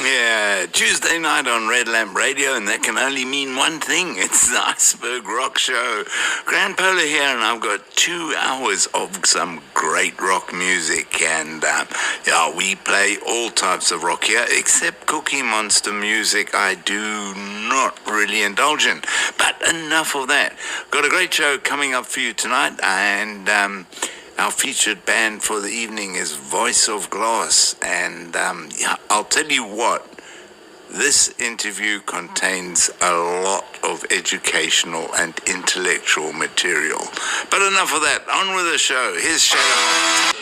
Yeah, Tuesday night on Red Lamp Radio, and that can only mean one thing. It's the Iceberg Rock Show. Grand Polar here, and I've got 2 hours of some great rock music. And we play all types of rock here, except Cookie Monster music I do not really indulge in. But enough of that. Got a great show coming up for you tonight, and our featured band for the evening is Voiceofglass, and I'll tell you what, this interview contains a lot of educational and intellectual material. But enough of that, on with the show. Here's Shadow.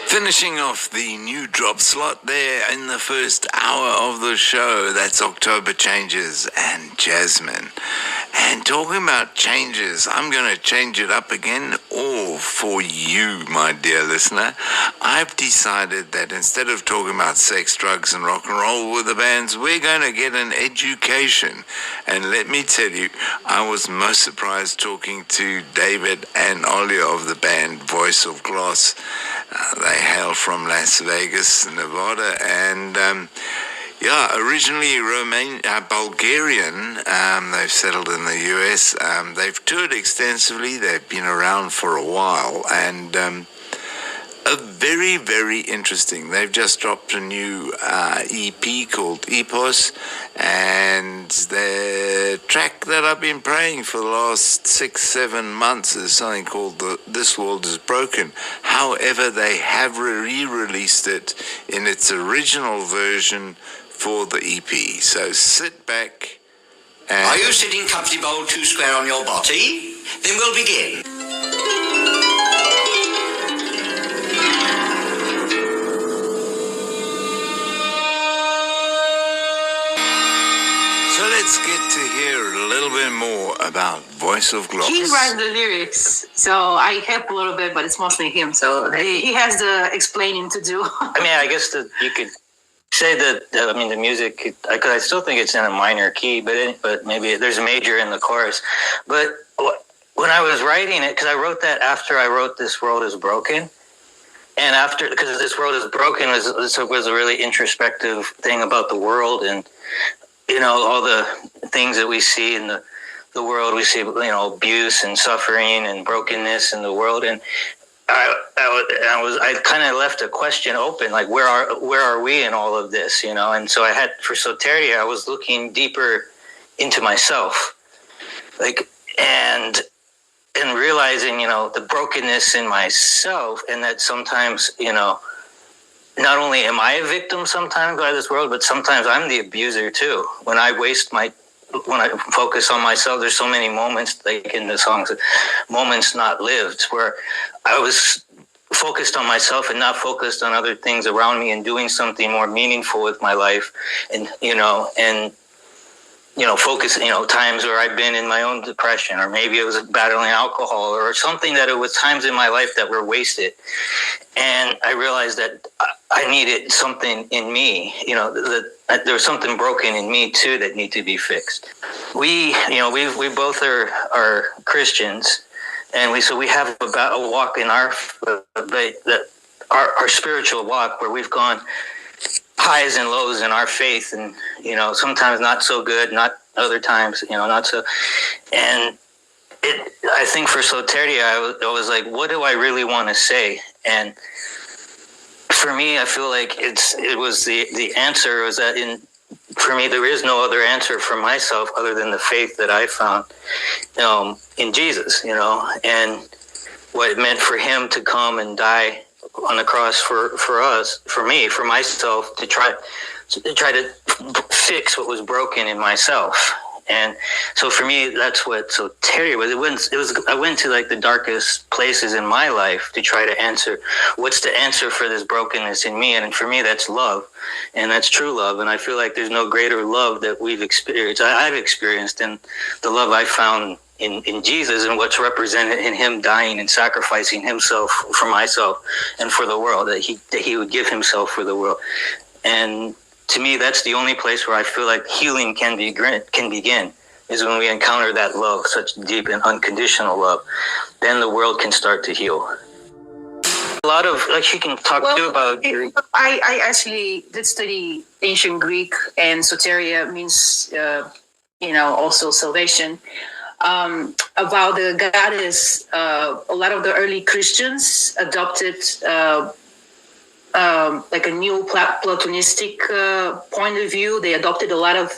Finishing off the new drop slot there in the first hour of the show, that's October Changes and Jasmine. And talking about changes, I'm going to change it up again, all for you, my dear listener. I've decided that instead of talking about sex, drugs, and rock and roll with the bands, we're going to get an education. And let me tell you, I was most surprised talking to David and Olia of the band Voiceofglass. They hail from Las Vegas, Nevada, and originally Bulgarian. They've settled in the US. They've toured extensively. They've been around for a while, and a very, very interesting. They've just dropped a new EP called Epos, and the track that I've been playing for the last 6-7 months is something called This World Is Broken. However, they have re-released it in its original version for the EP. So sit back and... Are you sitting comfortable 2 square on your body? Then we'll begin. So let's get to hear a little bit more about Voiceofglass. He writes the lyrics, so I help a little bit, but it's mostly him. So he has the explaining to do. I mean, I guess that you could say that, the music, because I still think it's in a minor key, but maybe there's a major in the chorus. But when I was writing it, because I wrote that after I wrote This World Is Broken, and after, because This World Is Broken was a really introspective thing about the world, and all the things that we see in the world. We see, abuse and suffering and brokenness in the world. And I kind of left a question open, like where are we in all of this, And so I had, for Soteria, I was looking deeper into myself, and realizing, the brokenness in myself, and that sometimes, not only am I a victim sometimes by this world, but sometimes I'm the abuser too. When I focus on myself, there's so many moments, like in the songs, moments not lived, where I was focused on myself and not focused on other things around me and doing something more meaningful with my life. And, focus, times where I've been in my own depression, or maybe it was battling alcohol or something, that it was times in my life that were wasted. And I realized that I needed something in me, that there was something broken in me too that needed to be fixed. We both are Christians, and we have about a walk in our spiritual walk where we've gone highs and lows in our faith, and sometimes not so good, not other times, not so. And I think for Soteria, I was like, what do I really want to say? And for me, I feel like it was the answer was that for me, there is no other answer for myself other than the faith that I found in Jesus, and what it meant for him to come and die on the cross for us, for me, for myself, to try to fix what was broken in myself. And so for me, that's what Soteria was. I went to like the darkest places in my life to try to answer what's the answer for this brokenness in me. And for me, that's love, and that's true love. And I feel like there's no greater love that we've experienced. I've experienced, in the love I found in Jesus, and what's represented in him dying and sacrificing himself for myself and for the world, that he would give himself for the world. And to me, that's the only place where I feel like healing can begin, is when we encounter that love, such deep and unconditional love. Then the world can start to heal. lot of, like, she can talk too about Greek. I actually did study ancient Greek, and soteria means, also salvation. About the goddess, a lot of the early Christians adopted like a new Platonistic point of view. They adopted a lot of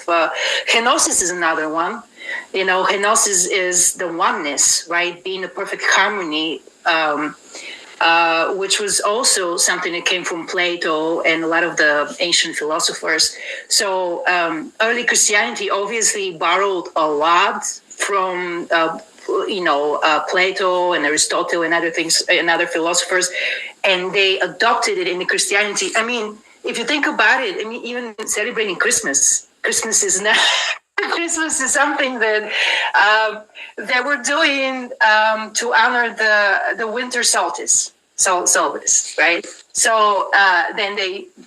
kenosis is another one. Kenosis is the oneness, right? Being a perfect harmony, which was also something that came from Plato and a lot of the ancient philosophers. So early Christianity obviously borrowed a lot from Plato and Aristotle and other things and other philosophers, and they adopted it into Christianity. I mean, if you think about it, even celebrating Christmas is not. Christmas is something that we're doing to honor the winter solstice, right? So then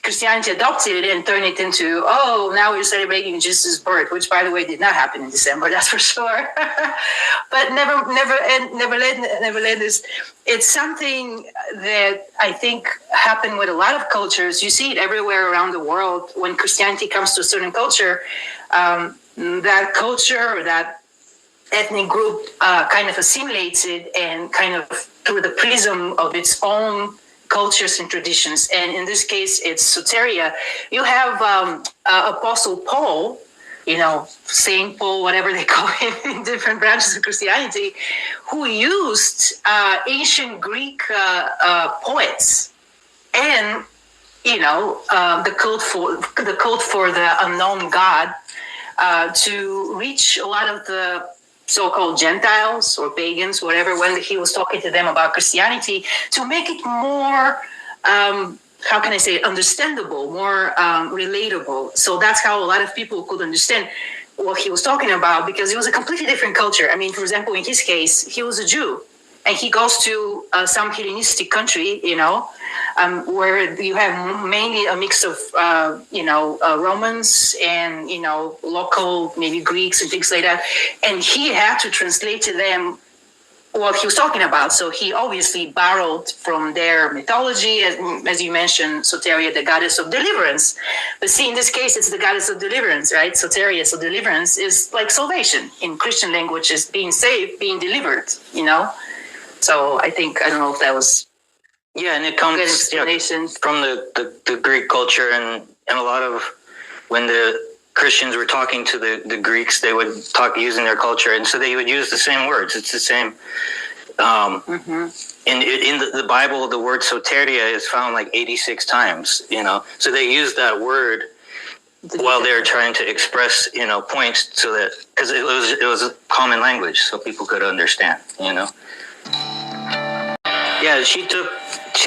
Christianity adopted it and turned it into, now we're celebrating Jesus' birth, which, by the way, did not happen in December, that's for sure. But nevertheless, it's something that I think happened with a lot of cultures. You see it everywhere around the world. When Christianity comes to a certain culture, that culture or that ethnic group kind of assimilates it and kind of through the prism of its own cultures and traditions. And in this case, it's soteria. You have Apostle Paul, Saint Paul, whatever they call him in different branches of Christianity, who used ancient Greek poets and, the cult for the unknown God to reach a lot of the so-called Gentiles or pagans, whatever, when he was talking to them about Christianity, to make it more, how can I say, understandable, more relatable. So that's how a lot of people could understand what he was talking about, because it was a completely different culture. I mean, for example, in his case, he was a Jew, and he goes to some Hellenistic country, where you have mainly a mix of, Romans and, local, maybe Greeks and things like that. And he had to translate to them what he was talking about. So he obviously borrowed from their mythology, as you mentioned, soteria, the goddess of deliverance. But see, in this case, it's the goddess of deliverance, right? Soteria, so deliverance is like salvation. In Christian language is being saved, being delivered, So I don't know if that was... Yeah, and it comes from the Greek culture, and a lot of when the Christians were talking to the Greeks, they would talk using their culture, and so they would use the same words. It's the same. In the Bible, the word soteria is found like 86 times. So they use that word while they're trying to express points, so that because it was a common language, so people could understand. Yeah, she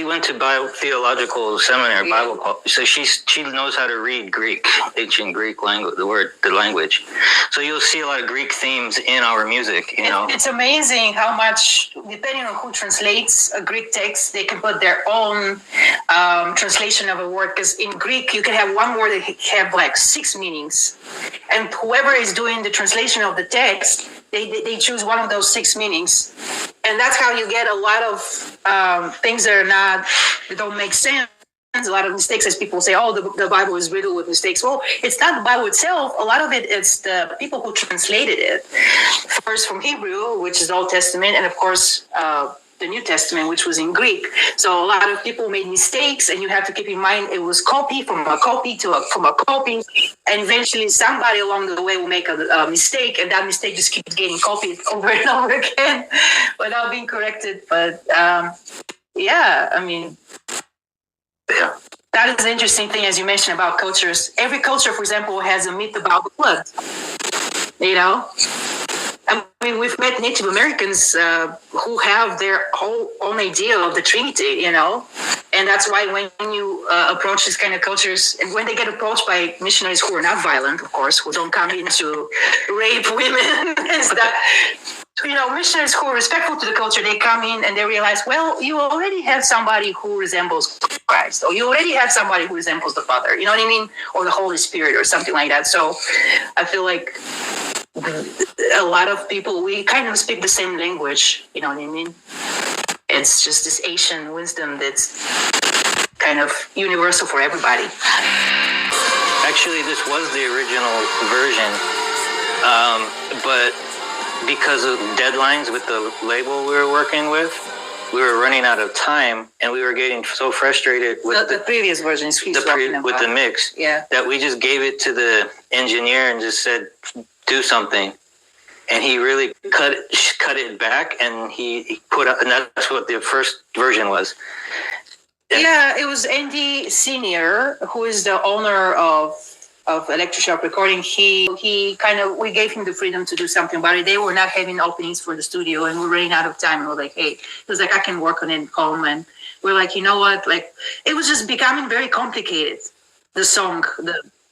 went to theological seminary, Bible college, so she knows how to read Greek, ancient Greek language, the language. So you'll see a lot of Greek themes in our music. It's amazing how much, depending on who translates a Greek text, they can put their own translation of a word. Because in Greek, you can have one word that have like 6 meanings, and whoever is doing the translation of the text, they choose one of those 6 meanings. And that's how you get a lot of things that don't make sense. A lot of mistakes, as people say, the Bible is riddled with mistakes. Well, it's not the Bible itself. A lot of it's the people who translated it. First from Hebrew, which is Old Testament, and of course, the New Testament, which was in Greek. So a lot of people made mistakes, and you have to keep in mind it was copy from a copy from a copy, and eventually somebody along the way will make a mistake, and that mistake just keeps getting copied over and over again without being corrected. But that is an interesting thing, as you mentioned, about cultures. Every culture, for example, has a myth about the flood. I mean, we've met Native Americans who have their whole own idea of the Trinity, and that's why when you approach these kind of cultures, and when they get approached by missionaries who are not violent, of course, who don't come in to rape women and stuff, missionaries who are respectful to the culture, they come in and they realize, well, you already have somebody who resembles Christ, or you already have somebody who resembles the Father, you know what I mean? Or the Holy Spirit or something like that. So I feel like a lot of people, we kind of speak the same language, you know what I mean? it's just this Asian wisdom that's kind of universal for everybody. Actually, this was the original version, but because of deadlines with the label we were working with, we were running out of time, and we were getting so frustrated with the previous version with the mix, that we just gave it to the engineer and just said, do something. And he really cut it back, and he put up, and that's what the first version was. Yeah, it was Andy Senior, who is the owner of Electroshock Recording. We gave him the freedom to do something about it. They were not having openings for the studio, and we're running out of time. And we're like, hey, he was like, I can work on it at home. And we're like, you know what? Like, it was just becoming very complicated. The song,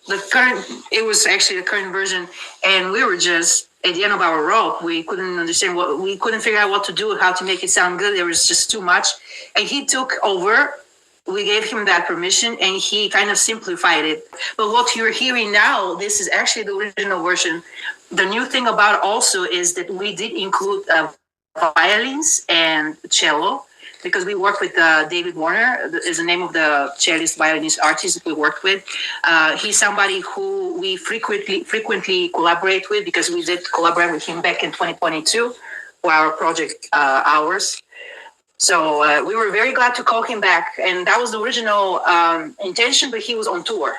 it was actually the current version, and we were just at the end of our rope. We couldn't understand we couldn't figure out what to do, how to make it sound good. There was just too much, and he took over. We gave him that permission, and he kind of simplified it. But what you're hearing now, this is actually the original version. The new thing about it also is that we did include violins and cello, because we worked with David Warner, is the name of the cellist violinist artist that we worked with. He's somebody who we frequently collaborate with, because we did collaborate with him back in 2022 for our project Hours. So we were very glad to call him back, and that was the original intention, but he was on tour.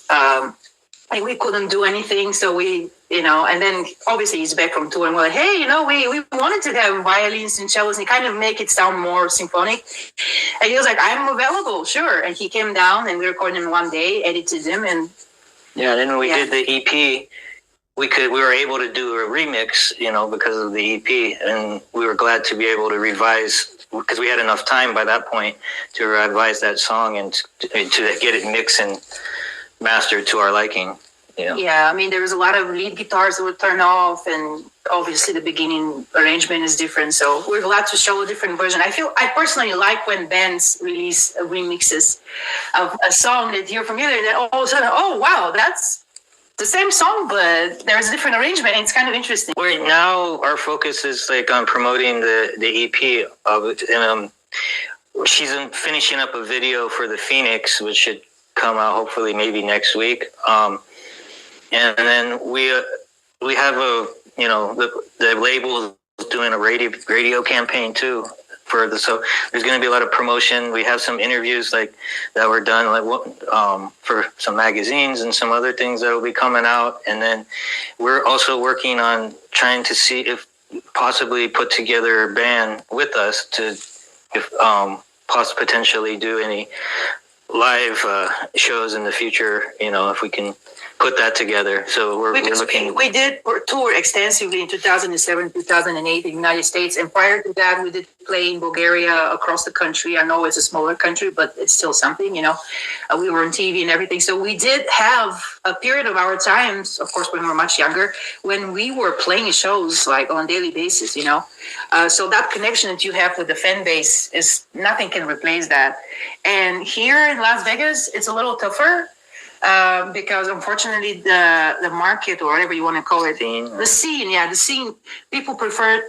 And we couldn't do anything, so we, and then obviously he's back from tour, and we're like, hey, we wanted to have violins and cellos and kind of make it sound more symphonic. And he was like, I'm available, sure. And he came down, and we recorded him one day, edited him, and then when we did the EP, we were able to do a remix, because of the EP, and we were glad to be able to revise, because we had enough time by that point to revise that song and to get it mixed and mastered to our liking. Yeah, I mean, there was a lot of lead guitars that would turn off, and obviously the beginning arrangement is different. So we're glad to show a different version. I personally like when bands release remixes of a song that you're familiar, and then all of a sudden, oh wow, that's the same song, but there's a different arrangement, and it's kind of interesting. Right now, our focus is on promoting the EP of it. She's finishing up a video for the Phoenix, which should come out hopefully maybe next week. And then we have the label is doing a radio campaign too. So there's going to be a lot of promotion. We have some interviews that were done for some magazines and some other things that will be coming out. And then we're also working on trying to see if possibly put together a band with us to potentially do any live shows in the future. If we can put that together. So we're looking. We did tour extensively in 2007, 2008 in the United States. And prior to that, we did play in Bulgaria, across the country. I know it's a smaller country, but it's still something, we were on TV and everything. So we did have a period of our times, of course, when we were much younger, when we were playing shows on a daily basis, so that connection that you have with the fan base nothing can replace that. And here in Las Vegas, it's a little tougher. Because unfortunately the market, or whatever you want to call it, the scene, people prefer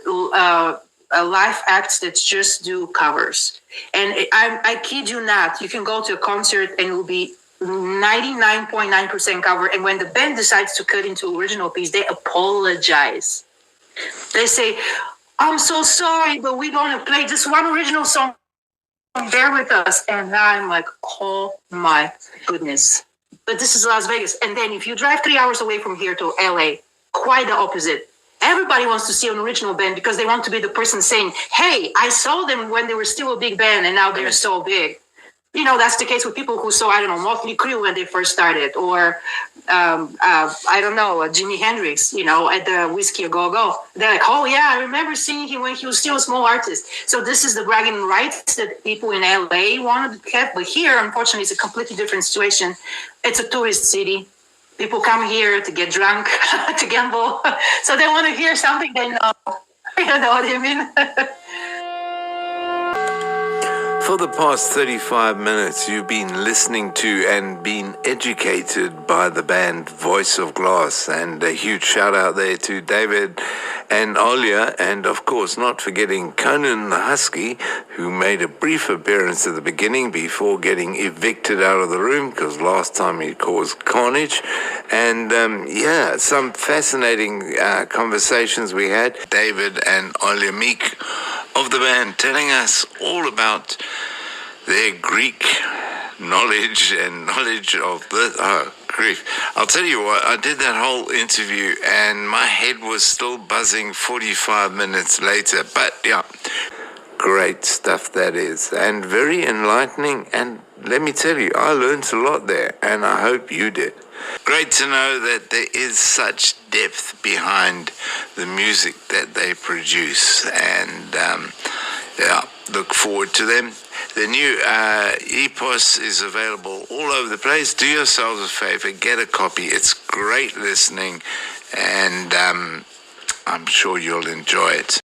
live acts that just do covers. And I kid you not, you can go to a concert and it will be 99.9% cover, and when the band decides to cut into original piece, they apologize. They say, I'm so sorry, but we're going to play just one original song, bear with us. And I'm like, oh my goodness. But this is Las Vegas. And then if you drive 3 hours away from here to LA, quite the opposite. Everybody wants to see an original band because they want to be the person saying, hey, I saw them when they were still a big band and now they're so big. That's the case with people who saw, Motley Crue when they first started, or, Jimi Hendrix, at the Whiskey A Go Go. They're like, oh yeah, I remember seeing him when he was still a small artist. So this is the bragging rights that people in LA wanted to have. But here, unfortunately, it's a completely different situation. It's a tourist city. People come here to get drunk, to gamble. So they want to hear something they know. You know what I mean? For the past 35 minutes, you've been listening to and been educated by the band Voice of Glass, and a huge shout out there to David and Olya, and of course not forgetting Conan the Husky, who made a brief appearance at the beginning before getting evicted out of the room because last time he caused carnage. And some fascinating conversations we had. David and Olya Meek of the band telling us all about their Greek knowledge and knowledge of the... Oh, grief. I'll tell you what, I did that whole interview and my head was still buzzing 45 minutes later. But yeah, great stuff that is. And very enlightening. And let me tell you, I learned a lot there, and I hope you did. Great to know that there is such depth behind the music that they produce, and look forward to them. The new Epos is available all over the place. Do yourselves a favor, get a copy. It's great listening, and I'm sure you'll enjoy it.